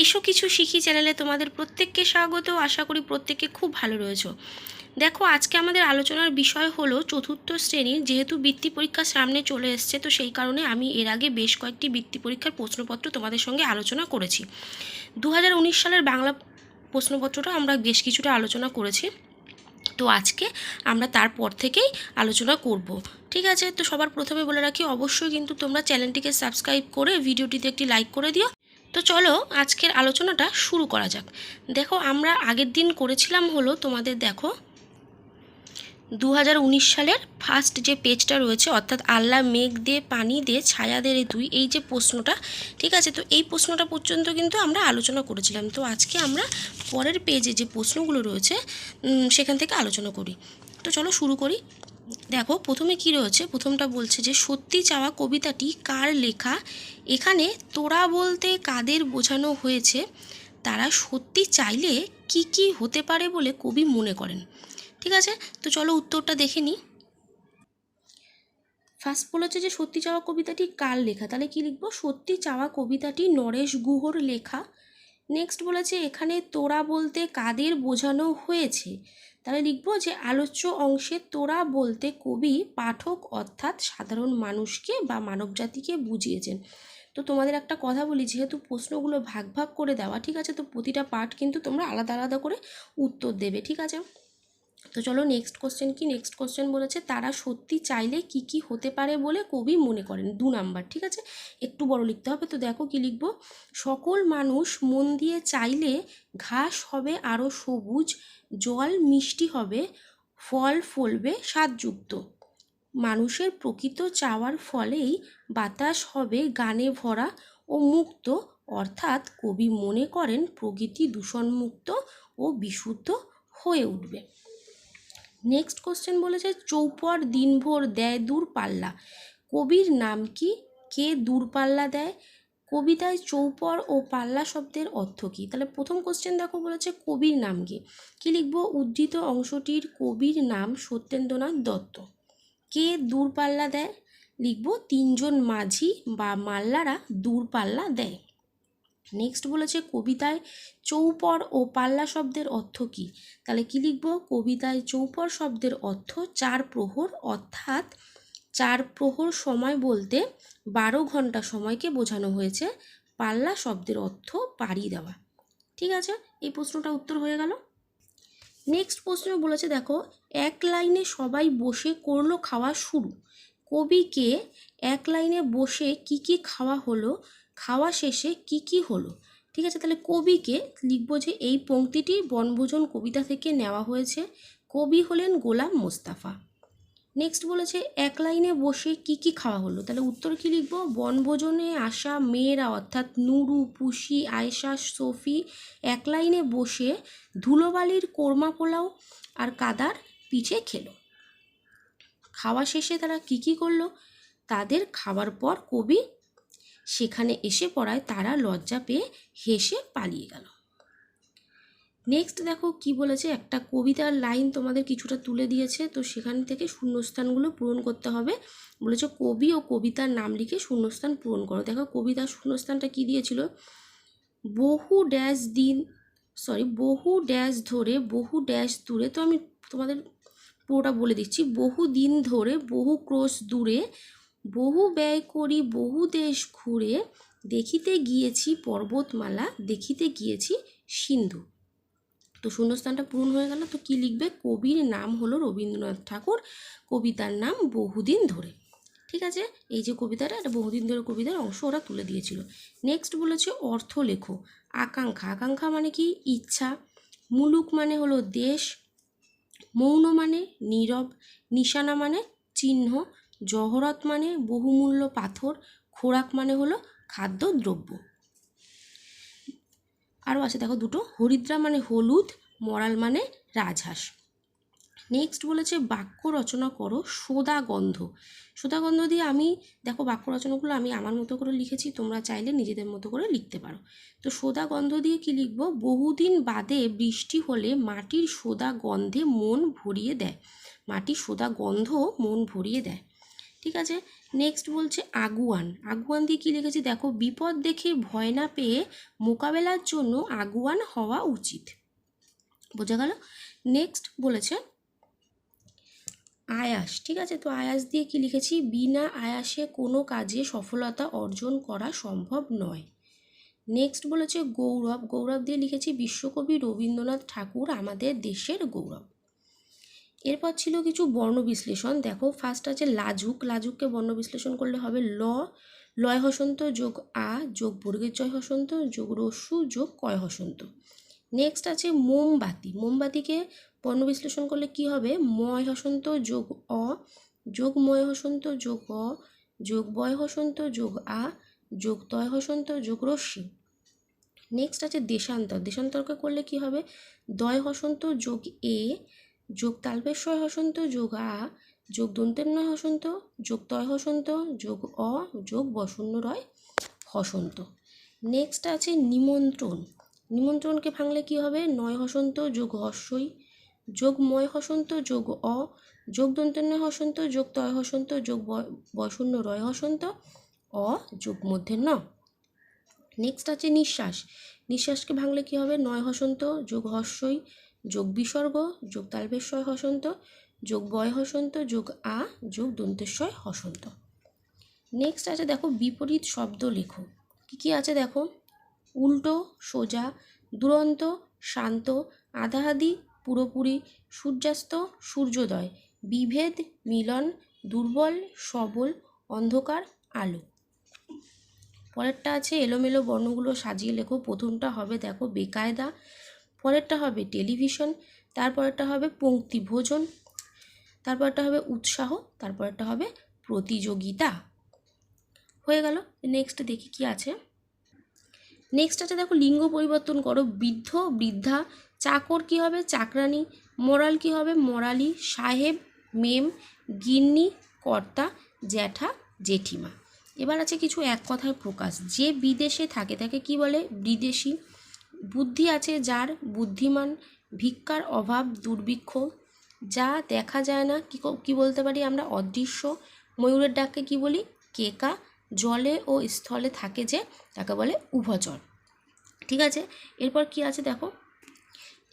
এসো কিছু শিখি চ্যানেলে তোমাদের প্রত্যেককে স্বাগত। আশা করি প্রত্যেকে খুব ভালো রয়েছো। দেখো, আজকে আমাদের আলোচনার বিষয় হলো চতুর্থ শ্রেণীর। যেহেতু বৃত্তি পরীক্ষা সামনে চলে এসছে, তো সেই কারণে আমি এর আগে বেশ কয়েকটি বৃত্তি পরীক্ষার প্রশ্নপত্র তোমাদের সঙ্গে আলোচনা করেছি। 2019 সালের বাংলা প্রশ্নপত্রটা আমরা বেশ কিছুটা আলোচনা করেছি, তো আজকে আমরা তারপর থেকেই আলোচনা করব। ঠিক আছে, তো সবার প্রথমে বলে রাখি, অবশ্যই কিন্তু তোমরা চ্যানেলটিকে সাবস্ক্রাইব করে ভিডিওটিতে একটি লাইক করে দিও। তো চলো আজকের আলোচনাটা শুরু করা যাক। দেখো, আমরা আগের দিন করেছিলাম হলো তোমাদের, দেখো 2019 সালের ফার্স্ট যে পেজটা রয়েছে, অর্থাৎ আল্লাহ মেঘ দে পানি দে ছায়া দে রে তুই, এই যে প্রশ্নটা, ঠিক আছে, তো এই প্রশ্নটা পর্যন্ত কিন্তু আমরা আলোচনা করেছিলাম। তো আজকে আমরা পরের পেজে যে প্রশ্নগুলো রয়েছে সেখান থেকে আলোচনা করি। তো চলো শুরু করি। দেখো প্রথমে কি রয়েছে, প্রথমটা বলছে যে সত্যি চাওয়া কবিতাটি কার লেখা। এখানে তোরা বলতে কাদের বোঝানো হয়েছে, তারা সত্যি চাইলে কি কি হতে পারে বলে কবি মনে করেন। ঠিক আছে, তো চলো উত্তরটা দেখে নিই। ফার্স্ট বলেছে যে সত্যি চাওয়া কবিতাটি কার লেখা, তাহলে কি লিখবো, সত্যি চাওয়া কবিতাটি নরেশ গুহর লেখা। নেক্সট বলেছে এখানে তোরা বলতে কাদের বোঝানো হয়েছে, তাহলে লিখবো যে আলোচ্য অংশে তোরা বলতে কবি পাঠক অর্থাৎ সাধারণ মানুষকে বা মানবজাতিকে বুঝিয়েছেন। তো তোমাদের একটা কথা বলি, যেহেতু প্রশ্নগুলো ভাগ ভাগ করে দেওয়া, ঠিক আছে, তো প্রতিটা পার্ট কিন্তু তোমরা আলাদা আলাদা করে উত্তর দেবে। ঠিক আছে, তো চলো নেক্সট কোশ্চেন কি, নেক্সট কোশ্চেন বলেছে তারা সত্যি চাইলে কি কি হতে পারে বলে কবি মনে করেন, 2 নাম্বার। ঠিক আছে, একটু বড় লিখতে হবে। তো দেখো কি লিখবো, সকল মানুষ মন দিয়ে চাইলে ঘাস হবে আরও সবুজ, জল মিষ্টি হবে, ফল ফলবে স্বাদযুক্ত, মানুষের প্রকৃত চাওয়ার ফলেই বাতাস হবে গানে ভরা ও মুক্ত, অর্থাৎ কবি মনে করেন প্রকৃতি দূষণমুক্ত ও বিশুদ্ধ হয়ে উঠবে। নেক্সট কোশ্চেন বলেছে চৌপর দিনভর দেয় দূরপাল্লা, কবির নাম কি, কে দূরপাল্লা দেয়, কবিতায় চৌপর ও পাল্লা শব্দের অর্থ কী। তাহলে প্রথম কোশ্চেন দেখো বলেছে কবির নাম কি লিখবো, উদ্ধৃত অংশটির কবির নাম সত্যেন্দ্রনাথ দত্ত। কে দূরপাল্লা দেয়, লিখবো 3 জন মাঝি বা মাল্লারা দূরপাল্লা দেয়। নেক্সট বলেছে কবিতায় চৌপর ও পাল্লা শব্দের অর্থ কী, তাহলে কি লিখব, কবিতায় চৌপর শব্দের অর্থ 4 প্রহর, অর্থাৎ 4 প্রহর সময় বলতে 12 ঘন্টা সময়কে বোঝানো হয়েছে। পাল্লা শব্দের অর্থ পাড়ি দেওয়া। ঠিক আছে, এই প্রশ্নটা উত্তর হয়ে গেল। নেক্সট প্রশ্ন বলেছে দেখো, এক লাইনে সবাই বসে করলো খাওয়া শুরু, কবিকে এক লাইনে বসে কি কি খাওয়া হলো, খাওয়া শেষে কি কি হলো। ঠিক আছে, তাহলে কবিকে লিখবো যে এই পংক্তিটি বনভোজন কবিতা থেকে নেওয়া হয়েছে, কবি হলেন গোলাম মোস্তাফা। নেক্সট বলেছে এক লাইনে বসে কি কি খাওয়া হলো, তাহলে উত্তর কি লিখবো, বনভোজনে আসা মেয়েরা অর্থাৎ নুরু, পুষি, আয়েশা, সফি এক লাইনে বসে ধুলোবালির কোরমা পোলাও আর কাদার পিঠে খেলো। খাওয়া শেষে তারা কি কি করলো, তাদের খাওয়ার পর কবি সেখানে এসে পড়ায় তারা লজ্জা পেয়ে হেসে পালিয়ে গেল। নেক্সট দেখো কি বলেছে, একটা কবিতার লাইন তোমাদের কিছুটা তুলে দিয়েছে, তো সেখান থেকে শূন্যস্থানগুলো পূরণ করতে হবে। বলেছে কবি ও কবিতার নাম লিখে শূন্যস্থান পূরণ করো। দেখো কবিতার শূন্যস্থানটা কি দিয়েছিল, বহু ড্যাশ দিন, বহু ড্যাশ ধরে বহু ড্যাশ দূরে, তো আমি তোমাদের পুরোটা বলে দিচ্ছি, বহু দিন ধরে বহু ক্রোশ দূরে, বহু ব্যয় করি বহু দেশ ঘুরে, দেখিতে গিয়েছি পর্বতমালা দেখিতে গিয়েছি সিন্ধু। তো শূন্যস্থানটা পূরণ হয়ে গেল। তো কি লিখবে, কবির নাম হলো রবীন্দ্রনাথ ঠাকুর, কবিতার নাম বহুদিন ধরে। ঠিক আছে, এই যে কবিতাটা, এটা বহুদিন ধরে কবিতার অংশ ওরা তুলে দিয়েছিল। নেক্সট বলেছে অর্থ লেখো। আকাঙ্ক্ষা, আকাঙ্ক্ষা মানে কি, ইচ্ছা। মুলুক মানে হলো দেশ, মৌন মানে নীরব, নিশানা মানে চিহ্ন, জহরত মানে বহুমূল্য পাথর, খোরাক মানে হলো খাদ্যদ্রব্য। আরও আছে দেখো দুটো, হরিদ্রা মানে হলুদ, মরাল মানে রাজহাঁস। নেক্সট বলেছে বাক্য রচনা করো সোদা গন্ধ। সোদা গন্ধ দিয়ে আমি দেখো বাক্য রচনাগুলো আমি আমার মতো করে লিখেছি, তোমরা চাইলে নিজেদের মতো করে লিখতে পারো। তো সোদা গন্ধ দিয়ে কি লিখব, বহুদিন বাদে বৃষ্টি হলে মাটির সোদা গন্ধে মন ভরিয়ে দেয়, মাটির সোদা গন্ধ মন ভরিয়ে দেয়। ঠিক আছে। নেক্সট বলছে আগুয়ান। আগুয়ান দিয়ে কী লিখেছি দেখো, বিপদ দেখে ভয় না পেয়ে মোকাবেলার জন্য আগুয়ান হওয়া উচিত। বোঝা গেল। নেক্সট বলেছে আয়াস। ঠিক আছে, তো আয়াস দিয়ে কি লিখেছি, বিনা আয়াসে কোনো কাজে সফলতা অর্জন করা সম্ভব নয়। নেক্সট বলেছে গৌরব। গৌরব দিয়ে লিখেছি বিশ্বকবি রবীন্দ্রনাথ ঠাকুর আমাদের দেশের গৌরব। এরপর ছিল কিছু বর্ণ বিশ্লেষণ। দেখো ফার্স্ট আছে লাজুক। লাজুককে বর্ণ বিশ্লেষণ করলে হবে লয় হসন্ত যোগ আ যোগ বর্গের জয় হসন্ত যোগ রস্যু যোগ কয় হসন্ত। নেক্সট আছে মোমবাতি। মোমবাতিকে বর্ণ বিশ্লেষণ করলে কি হবে, ময় হসন্ত যোগ অ যোগ ময় হসন্ত যোগ অ যোগ বয় হসন্ত যোগ আ যোগ তয় হসন্ত যোগ রস্যি। নেক্সট আছে দেশান্তর। দেশান্তরকে করলে কি হবে, দয় হসন্ত যোগ এ যোগ তালবেশ্বয় হসন্ত যোগ আ যোগ দন্তেন্নয় হসন্ত যোগ তয় হসন্ত যোগ অ যোগ বসন্ন রয় হসন্ত। নেক্সট আছে নিমন্ত্রণ। নিমন্ত্রণকে ভাঙলে কি হবে, নয় হসন্ত যোগ হস্যই যোগ ময় হসন্ত যোগ অ যোগ দন্তেন্নয় হসন্ত যোগ তয় হসন্ত যোগ বসন্ন রয় হসন্ত অ যোগ মধ্যে ন। নেক্সট আছে নিঃশ্বাস। নিঃশ্বাসকে ভাঙলে কি হবে, নয় হসন্ত যোগ হস্যই যোগ বিসর্গ যোগ তালবেশ্বয় হসন্ত যোগ বয় হসন্ত যোগ আ যোগ দন্তেশ্বয় হসন্ত। নেক্সট আছে দেখো বিপরীত শব্দ লেখো। কী কী আছে দেখো, উল্টো, সোজা, দুরন্ত, শান্ত, আধাআধি, পুরোপুরি, সূর্যাস্ত, সূর্যোদয়, বিভেদ, মিলন, দুর্বল, সবল, অন্ধকার, আলো। পরেরটা আছে এলোমেলো বর্ণগুলো সাজিয়ে লেখো। প্রথমটা হবে দেখো বেকায়দা, পরেরটা হবে টেলিভিশন, তারপরেরটা হবে পঙ্ক্তি ভোজন, তারপরটা হবে উৎসাহ, তারপরটা হবে প্রতিযোগিতা। হয়ে গেল। নেক্সট দেখি কি আছে। নেক্সট আছে দেখো লিঙ্গ পরিবর্তন করো। বৃদ্ধ বৃদ্ধা, চাকর কি হবে চাকরানি, মরাল কি হবে মরালি, সাহেব মেম, গিন্নি কর্তা, জ্যাঠা জেঠিমা। এবার আছে কিছু এক কথায় প্রকাশ। যে বিদেশে থাকে তাকে কি বলে বিদেশি। বুদ্ধি আছে যার বুদ্ধিমান, ভিক্ষার অভাব দুর্ভিক্ষ, যা দেখা যায় না কি বলতে পারি আমরা অদৃশ্য, ময়ূরের ডাককে কি বলি কেকা, জলে ও স্থলে থাকে যে তাকে বলে উভচর। ঠিক আছে, এরপর কি আছে দেখো।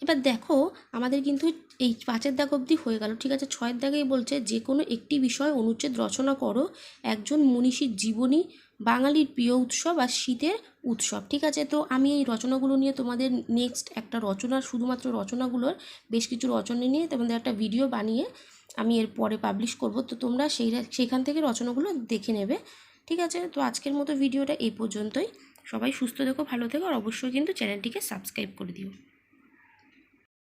এবার দেখো আমাদের কিন্তু এই 5 দাগ অবধি হয়ে গেল। ঠিক আছে, 6 দাগেই বলছে যে কোনো একটি বিষয় অনুচ্ছেদ রচনা করো। একজন মনীষীর জীবনী, বাঙালির প্রিয় উৎসব আর শীতের উৎসব। ঠিক আছে, তো আমি এই রচনাগুলো নিয়ে তোমাদের নেক্সট একটা রচনার শুধুমাত্র রচনাগুলোর বেশ কিছু রচনা নিয়ে তোমাদের একটা ভিডিও বানিয়ে আমি এর পরে পাবলিশ করব। তো তোমরা সেখান থেকে রচনাগুলো দেখে নেবে। ঠিক আছে, তো আজকের মতো ভিডিওটা এই পর্যন্তই। সবাই সুস্থ থেকো, ভালো থেকো, আর অবশ্যই কিন্তু চ্যানেলটিকে সাবস্ক্রাইব করে দিও।